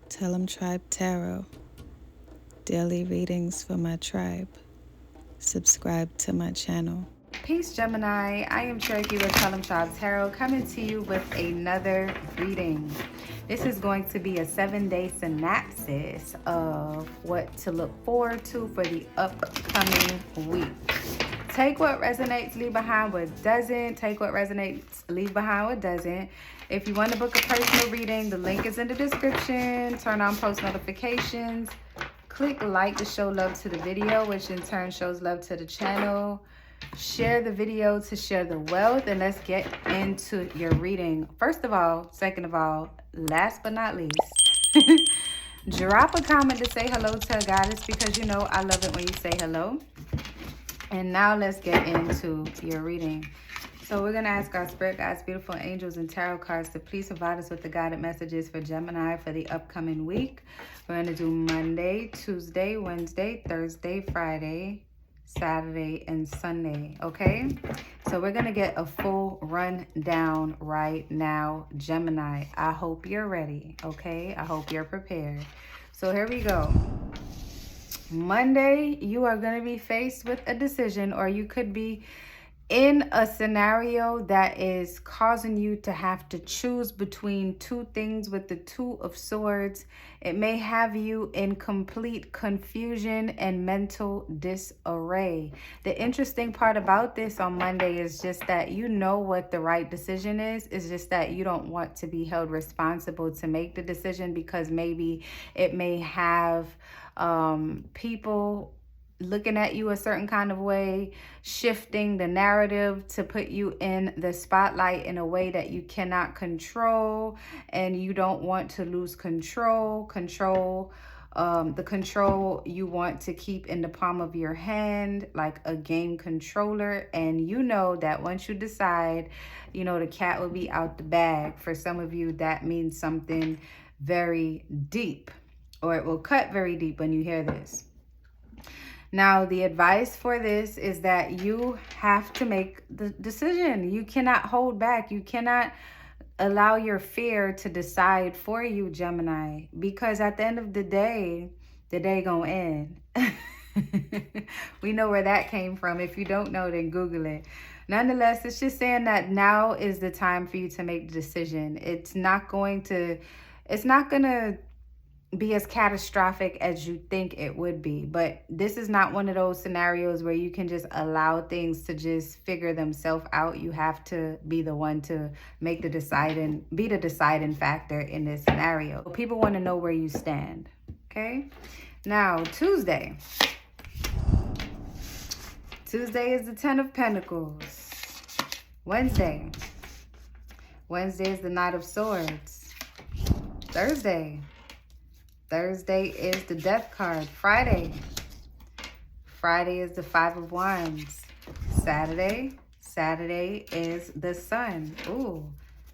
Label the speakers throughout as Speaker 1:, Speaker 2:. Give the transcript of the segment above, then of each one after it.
Speaker 1: Tellemtribe Tarot, daily readings for my tribe. Subscribe to my channel.
Speaker 2: Peace, Gemini. I am Cherokee with Tellemtribe Tarot, coming to you with another reading. This is going to be a 7-day synopsis of what to look forward to for the upcoming week. Take what resonates, leave behind what doesn't. Take what resonates, leave behind what doesn't. If you want to book a personal reading, the link is in the description. Turn on post notifications. Click like to show love to the video, which in turn shows love to the channel. Share the video to share the wealth, and let's get into your reading. First of all, second of all, last but not least, drop a comment to say hello to a goddess, because you know I love it when you say hello. And now let's get into your reading. So we're going to ask our spirit guides, beautiful angels, and tarot cards to please provide us with the guided messages for Gemini for the upcoming week. We're going to do Monday, Tuesday, Wednesday, Thursday, Friday, Saturday, and Sunday, okay? So we're going to get a full rundown right now, Gemini. I hope you're ready, okay? I hope you're prepared. So here we go. Monday, you are going to be faced with a decision, or you could be in a scenario that is causing you to have to choose between two things with the Two of Swords. It may have you in complete confusion and mental disarray. The interesting part about this on Monday is just that you know what the right decision is. It's just that you don't want to be held responsible to make the decision, because maybe it may have people looking at you a certain kind of way, shifting the narrative to put you in the spotlight in a way that you cannot control, and you don't want to lose control. The control you want to keep in the palm of your hand, like a game controller. And you know that once you decide, you know, the cat will be out the bag. For some of you, that means something very deep, or it will cut very deep when you hear this. Now, the advice for this is that you have to make the decision. You cannot hold back. You cannot allow your fear to decide for you, Gemini, because at the end of the day gonna end. We know where that came from. If you don't know, then Google it. Nonetheless, it's just saying that now is the time for you to make the decision. It's not gonna be as catastrophic as you think it would be, but this is not one of those scenarios where you can just allow things to just figure themselves out. You have to be the one to make the be the deciding factor in this scenario. People want to know where you stand. Okay, now Tuesday is the Ten of Pentacles. Wednesday is the Knight of Swords. Thursday is the Death card. Friday is the Five of Wands. Saturday is the Sun. Ooh,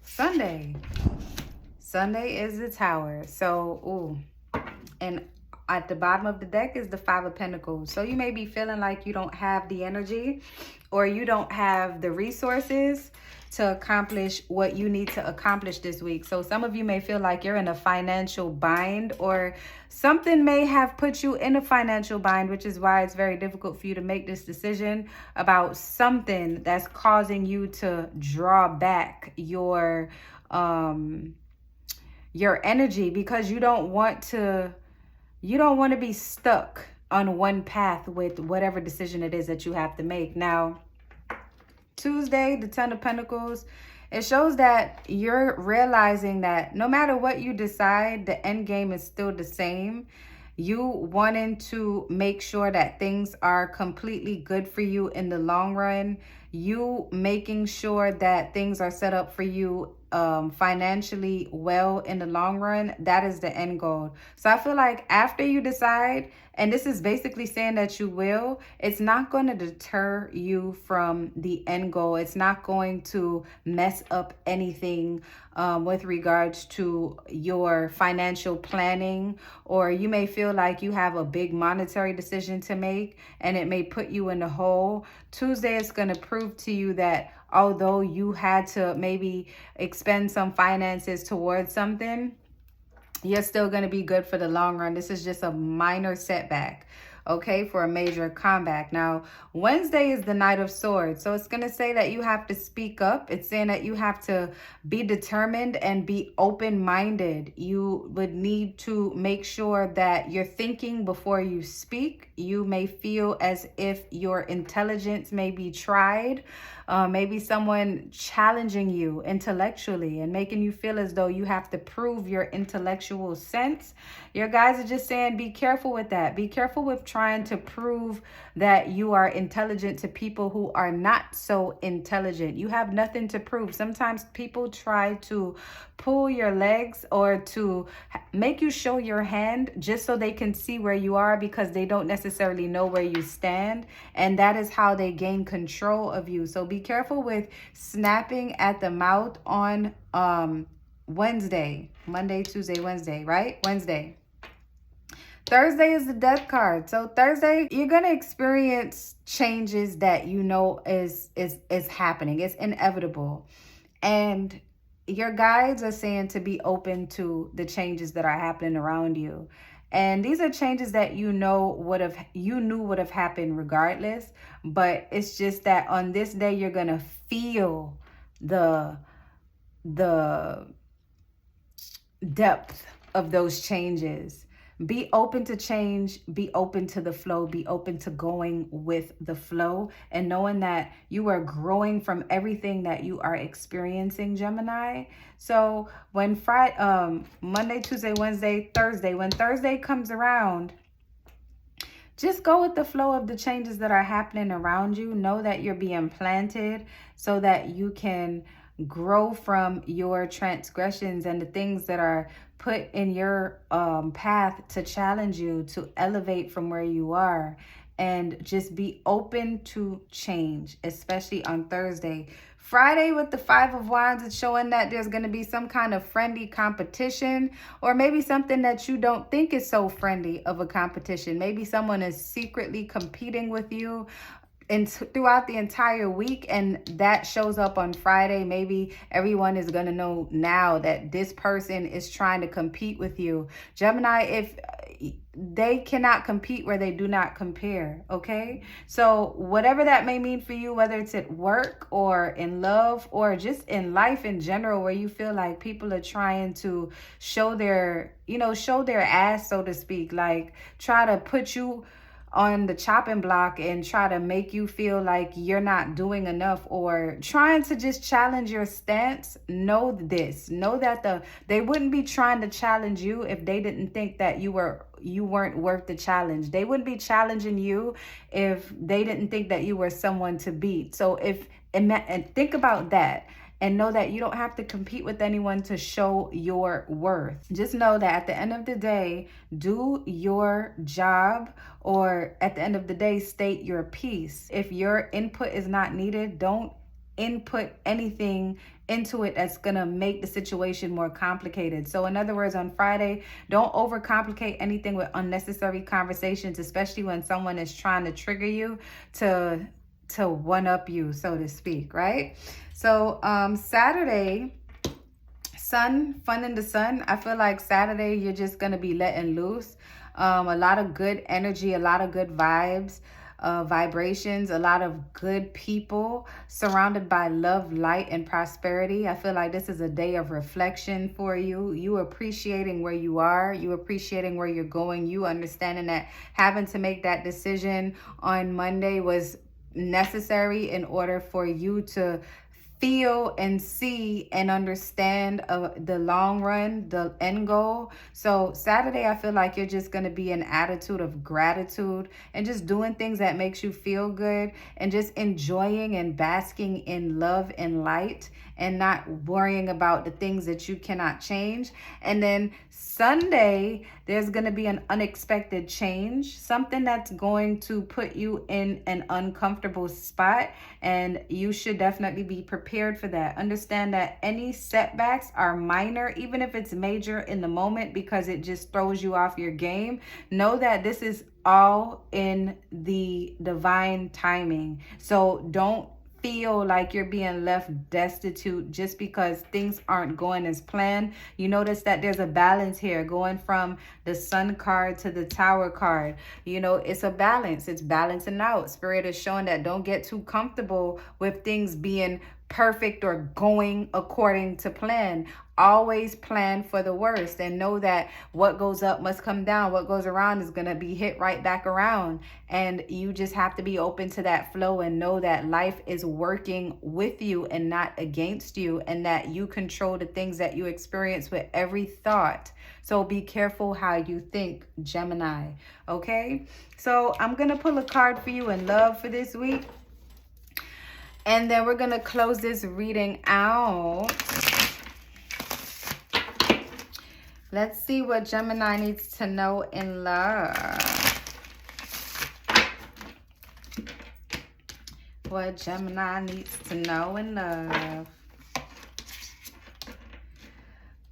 Speaker 2: Sunday is the Tower. So, and at the bottom of the deck is the Five of Pentacles. So you may be feeling like you don't have the energy, or you don't have the resources to accomplish what you need to accomplish this week. So some of you may feel like you're in a financial bind, or something may have put you in a financial bind, which is why it's very difficult for you to make this decision about something that's causing you to draw back your energy, because you don't want to be stuck on one path with whatever decision it is that you have to make. Now, Tuesday, the Ten of Pentacles, it shows that you're realizing that no matter what you decide, the end game is still the same. You wanting to make sure that things are completely good for you in the long run. You making sure that things are set up for you financially well in the long run. That is the end goal. So I feel like after you decide, and this is basically saying that you will, it's not going to deter you from the end goal. It's not going to mess up anything with regards to your financial planning. Or you may feel like you have a big monetary decision to make and it may put you in the hole. Tuesday is going to prove to you that although you had to maybe expend some finances towards something, you're still going to be good for the long run. This is just a minor setback, okay, for a major comeback. Now, Wednesday is the Knight of Swords. So it's going to say that you have to speak up. It's saying that you have to be determined and be open-minded. You would need to make sure that you're thinking before you speak. You may feel as if your intelligence may be tried. Maybe someone challenging you intellectually and making you feel as though you have to prove your intellectual sense. Your guys are just saying, be careful with that. Be careful with trying to prove that you are intelligent to people who are not so intelligent. You have nothing to prove. Sometimes people try to pull your legs or to make you show your hand just so they can see where you are, because they don't necessarily know where you stand. And that is how they gain control of you. So be careful with snapping at the mouth on Wednesday, Monday, Tuesday, Wednesday, right? Wednesday. Thursday is the death card. So Thursday, you're going to experience changes that you know is happening. It's inevitable. And your guides are saying to be open to the changes that are happening around you. And these are changes that you knew would have happened regardless. But it's just that on this day, you're going to feel the depth of those changes. Be open to change, be open to the flow, be open to going with the flow, and knowing that you are growing from everything that you are experiencing, Gemini. So when Monday, Tuesday, Wednesday, Thursday, when Thursday comes around, just go with the flow of the changes that are happening around you. Know that you're being planted so that you can grow from your transgressions and the things that are put in your path to challenge you, to elevate from where you are. And just be open to change, especially on Thursday. Friday with the Five of Wands, it's showing that there's going to be some kind of friendly competition, or maybe something that you don't think is so friendly of a competition. Maybe someone is secretly competing with you and throughout the entire week, and that shows up on Friday. Maybe everyone is going to know now that this person is trying to compete with you. Gemini, if they cannot compete where they do not compare, okay? So whatever that may mean for you, whether it's at work or in love or just in life in general, where you feel like people are trying to show their ass, so to speak, like try to put you on the chopping block and try to make you feel like you're not doing enough, or trying to just challenge your stance. Know that they wouldn't be trying to challenge you if they didn't think that you weren't worth the challenge. They wouldn't be challenging you if they didn't think that you were someone to beat. So and think about that. And know that you don't have to compete with anyone to show your worth. Just know that at the end of the day, do your job, or at the end of the day, state your piece. If your input is not needed, don't input anything into it that's going to make the situation more complicated. So in other words, on Friday, don't overcomplicate anything with unnecessary conversations, especially when someone is trying to trigger you to one up you, so to speak, right? So Saturday, fun in the sun. I feel like Saturday you're just going to be letting loose. A lot of good energy, a lot of good vibes, vibrations, a lot of good people, surrounded by love, light, and prosperity. I feel like this is a day of reflection for you. You appreciating where you are. You appreciating where you're going. You understanding that having to make that decision on Monday was necessary in order for you to feel and see and understand the long run, the end goal. So Saturday, I feel like you're just going to be an attitude of gratitude and just doing things that makes you feel good, and just enjoying and basking in love and light, and not worrying about the things that you cannot change. And then Sunday, there's going to be an unexpected change, something that's going to put you in an uncomfortable spot, and you should definitely be prepared for that. Understand that any setbacks are minor, even if it's major in the moment, because it just throws you off your game. Know that this is all in the divine timing. So don't feel like you're being left destitute just because things aren't going as planned. You notice that there's a balance here going from the Sun card to the Tower card. You know, it's a balance. It's balancing out. Spirit is showing that don't get too comfortable with things being perfect or going according to plan. Always plan for the worst and know that what goes up must come down. What goes around is going to be hit right back around. And you just have to be open to that flow and know that life is working with you and not against you, and that you control the things that you experience with every thought. So be careful how you think, Gemini. Okay? So I'm going to pull a card for you in love for this week. And then we're going to close this reading out. Let's see what Gemini needs to know in love. What Gemini needs to know in love.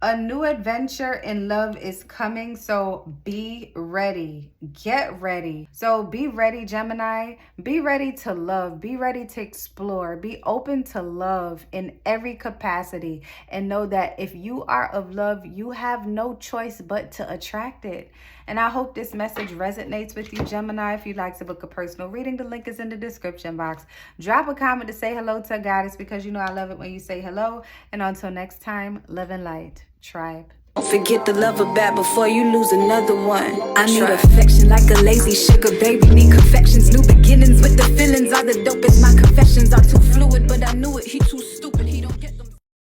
Speaker 2: A new adventure in love is coming, so be ready. Get ready. So be ready, Gemini. Be ready to love. Be ready to explore. Be open to love in every capacity. And know that if you are of love, you have no choice but to attract it. And I hope this message resonates with you, Gemini. If you'd like to book a personal reading, the link is in the description box. Drop a comment to say hello to a goddess, because you know I love it when you say hello. And until next time, love and light. Tribe.
Speaker 3: Don't forget to love her back before you lose another one. I need affection like a lazy sugar baby. Need confections, new beginnings with the feelings are the dopest. My confessions are too fluid, but I knew it. He too slow.